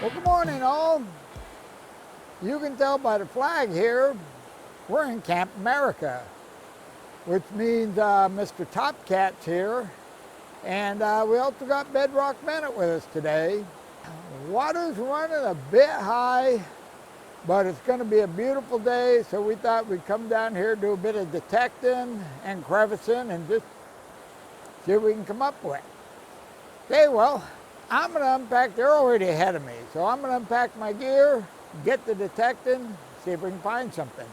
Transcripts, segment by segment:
Well, good morning all. You can tell by the flag here, we're in Camp America, which means Mr. Topcat's here. And we also got Bedrock Bennett with us today. Water's running a bit high, but it's going to be a beautiful day, so we thought we'd come down here, do a bit of detecting and crevicing and just see what we can come up with. Okay, well, I'm going to unpack. They're already ahead of me, so I'm going to unpack my gear, get the detecting, see if we can find something.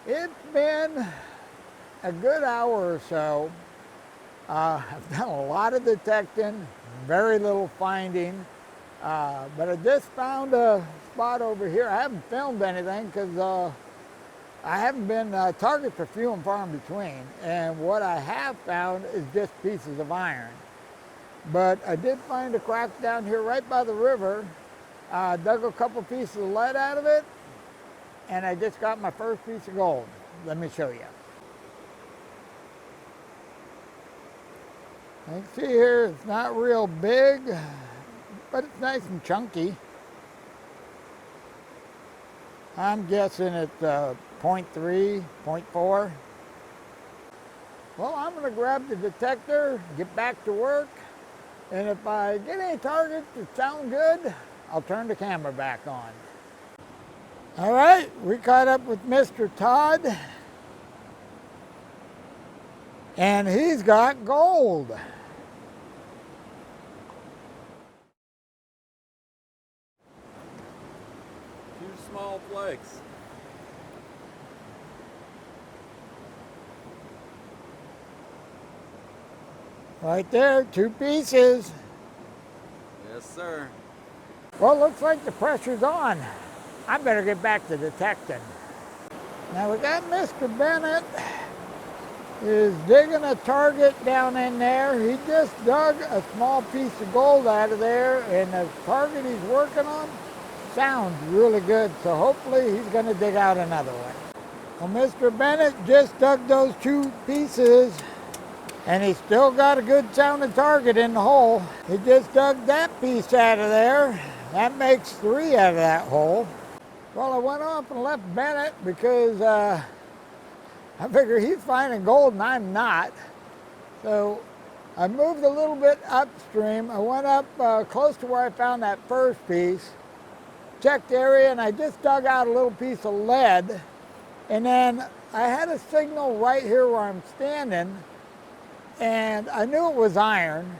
It's been a good hour or so. I've done a lot of detecting, very little finding, but I just found a spot over here. I haven't filmed anything because I haven't been, targets are few and far in between, and what I have found is just pieces of iron. But I did find a crack down here right by the river, dug a couple pieces of lead out of it, and I just got my first piece of gold. Let me show you. You can see here, it's not real big, but it's nice and chunky. I'm guessing it's 0.3, 0.4. Well, I'm going to grab the detector, get back to work, and if I get any targets that sound good, I'll turn the camera back on. All right, we caught up with Mr. Todd, and he's got gold. Two small flakes. Right there, 2 pieces. Yes, sir. Well, looks like the pressure's on. I better get back to detecting. Now we got Mr. Bennett is digging a target down in there. He just dug a small piece of gold out of there, and the target he's working on sounds really good, so hopefully he's going to dig out another one. Well, Mr. Bennett just dug those 2 pieces, and he's still got a good sounding target in the hole. He just dug that piece out of there. That makes 3 out of that hole. Well, I went off and left Bennett because I figure he's finding gold and I'm not. So I moved a little bit upstream. I went up close to where I found that first piece, checked the area, and I just dug out a little piece of lead. And then I had a signal right here where I'm standing, and I knew it was iron,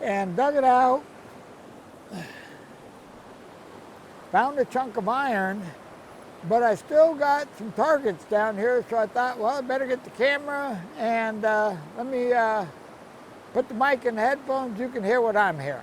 and dug it out. Found a chunk of iron, but I still got some targets down here, so I thought, well, I better get the camera and let me put the mic in the headphones. You can hear what I'm hearing.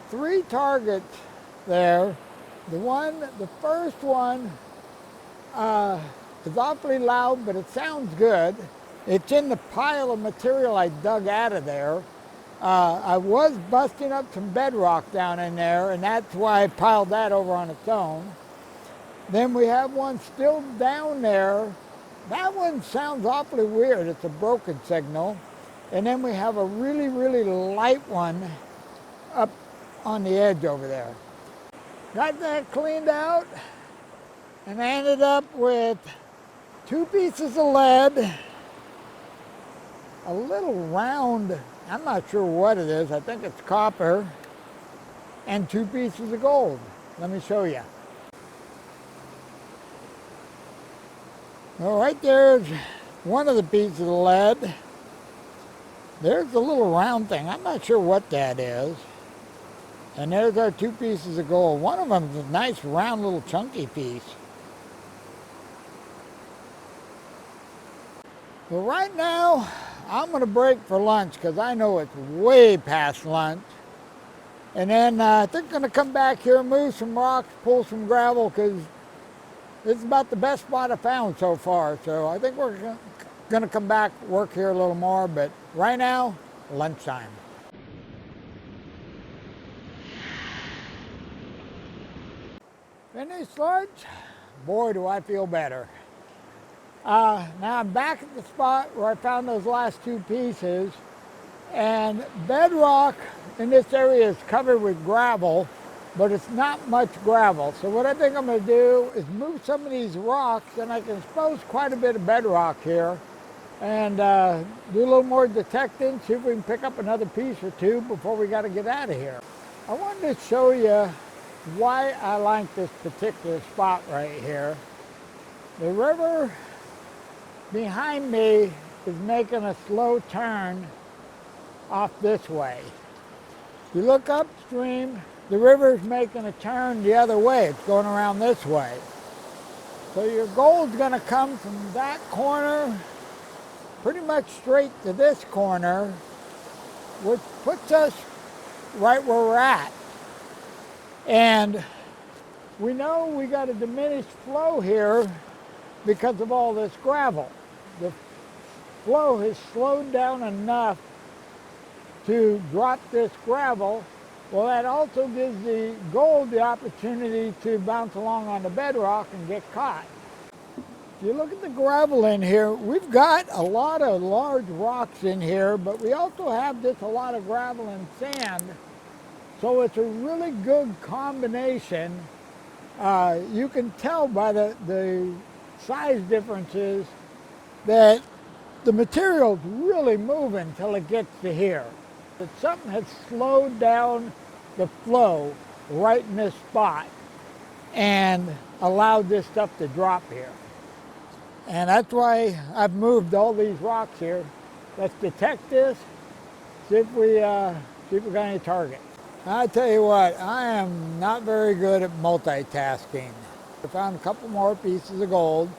Three targets there. The first one is awfully loud, but it sounds good. It's in the pile of material I dug out of there. I was busting up some bedrock down in there, and that's why I piled that over on its own. Then we have one still down there. That one sounds awfully weird. It's a broken signal. And then we have a really, really light one up on the edge over there. Got that cleaned out, and I ended up with 2 pieces of lead, a little round, I'm not sure what it is, I think it's copper, and 2 pieces of gold. Let me show you. Well, right there's one of the pieces of lead. There's a little round thing, I'm not sure what that is. And there's our 2 pieces of gold. One of them is a nice round little chunky piece. Well, right now I'm going to break for lunch because I know it's way past lunch. And then I think I'm going to come back here, move some rocks, pull some gravel, because it's about the best spot I found so far. So I think we're going to come back, work here a little more, but right now, lunchtime. Finished lunch? Boy, do I feel better. Now I'm back at the spot where I found those last two pieces, and bedrock in this area is covered with gravel, but it's not much gravel. So what I think I'm going to do is move some of these rocks, and I can expose quite a bit of bedrock here, and do a little more detecting, see if we can pick up another piece or two before we got to get out of here. I wanted to show you why I like this particular spot right here. The river behind me is making a slow turn off this way. If you look upstream, the river's making a turn the other way. It's going around this way. So your gold's going to come from that corner pretty much straight to this corner, which puts us right where we're at. And we know we got a diminished flow here because of all this gravel. The flow has slowed down enough to drop this gravel. Well, that also gives the gold the opportunity to bounce along on the bedrock and get caught. If you look at the gravel in here, we've got a lot of large rocks in here, but we also have just a lot of gravel and sand. So it's a really good combination. You can tell by the size differences that the material's really moving until it gets to here. That something has slowed down the flow right in this spot and allowed this stuff to drop here. And that's why I've moved all these rocks here. Let's detect this, see if we got any target. I tell you what, I am not very good at multitasking. I found a couple more pieces of gold,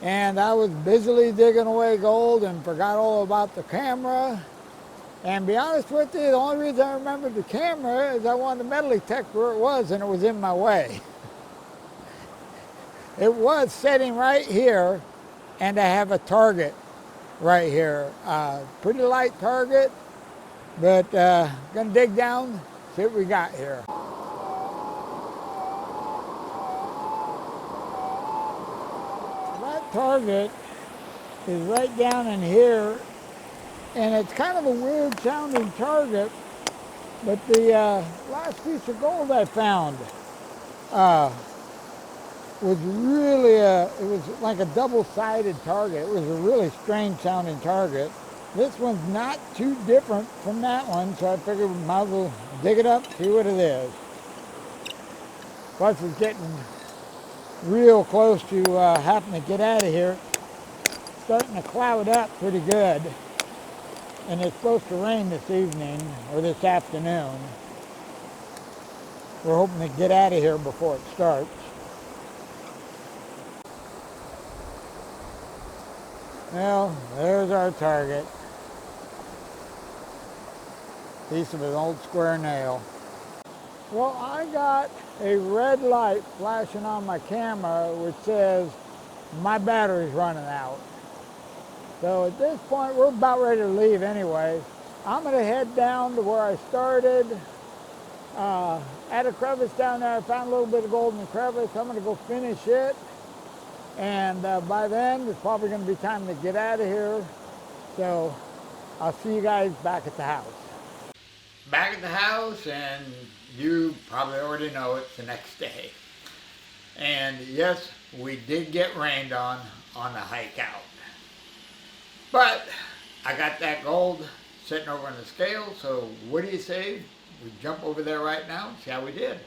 and I was busily digging away gold and forgot all about the camera. And to be honest with you, the only reason I remembered the camera is I wanted to metal detect where it was, and it was in my way. It was sitting right here, and I have a target right here. Pretty light target, but gonna dig down, see what we got here. That target is right down in here, and it's kind of a weird sounding target, but the last piece of gold I found was really it was like a double-sided target. It was a really strange sounding target. This one's not too different from that one, so I figured we might as well dig it up, see what it is. Plus it's getting real close to having to get out of here. It's starting to cloud up pretty good, and it's supposed to rain this evening or this afternoon. We're hoping to get out of here before it starts. Well, there's our target. Piece of an old square nail. Well, I got a red light flashing on my camera which says my battery's running out. So at this point, we're about ready to leave anyway. I'm gonna head down to where I started. At a crevice down there, I found a little bit of gold in the crevice. I'm gonna go finish it. And by then, it's probably going to be time to get out of here. So I'll see you guys back at the house. Back at the house, and you probably already know it's the next day. And yes, we did get rained on the hike out. But I got that gold sitting over on the scale, so what do you say? We jump over there right now and see how we did.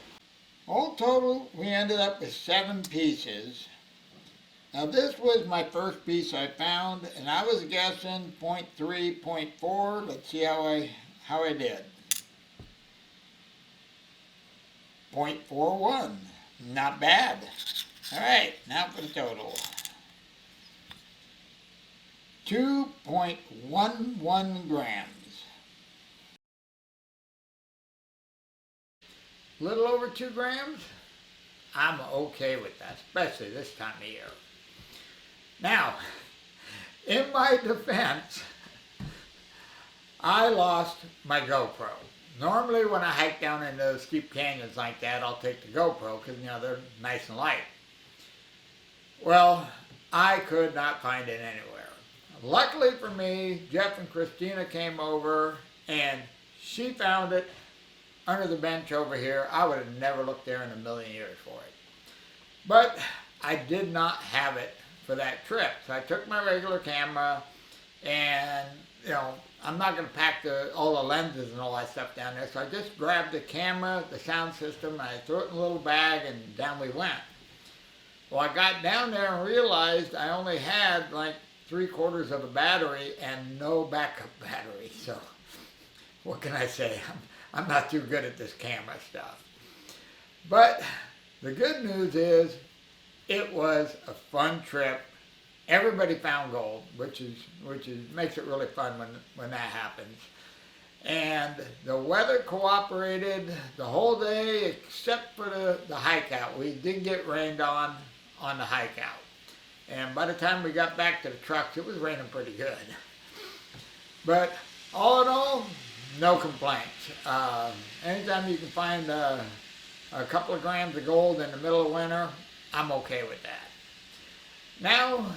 All total, we ended up with 7 pieces. Now this was my first piece I found, and I was guessing 0.3, 0.4. Let's see how I did. 0.41, not bad. All right, now for the total. 2.11 grams. A little over 2 grams, I'm okay with that, especially this time of year. Now, in my defense, I lost my GoPro. Normally when I hike down into those steep canyons like that, I'll take the GoPro because, you know, they're nice and light. Well, I could not find it anywhere. Luckily for me, Jeff and Christina came over and she found it under the bench over here. I would have never looked there in a million years for it. But I did not have it for that trip. So I took my regular camera and, you know, I'm not going to pack all the lenses and all that stuff down there. So I just grabbed the camera, the sound system, and I threw it in a little bag and down we went. Well, I got down there and realized I only had like 3/4 of a battery and no backup battery. So what can I say? I'm not too good at this camera stuff. But the good news is it was a fun trip. Everybody found gold, which makes it really fun when that happens. And the weather cooperated the whole day except for the hike out. We did get rained on the hike out. And by the time we got back to the trucks, it was raining pretty good. But all in all, no complaints. Anytime you can find a couple of grams of gold in the middle of winter, I'm okay with that. Now,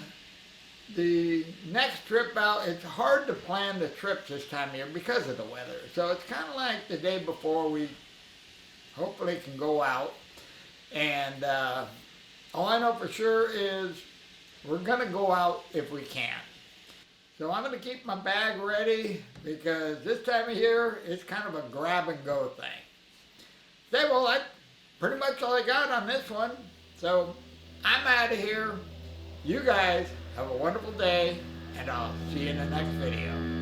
the next trip out, it's hard to plan the trips this time of year because of the weather. So it's kind of like the day before we hopefully can go out. And all I know for sure is we're going to go out if we can. So I'm going to keep my bag ready because this time of year, it's kind of a grab and go thing. Okay, well, that's pretty much all I got on this one. So I'm out of here. You guys have a wonderful day, and I'll see you in the next video.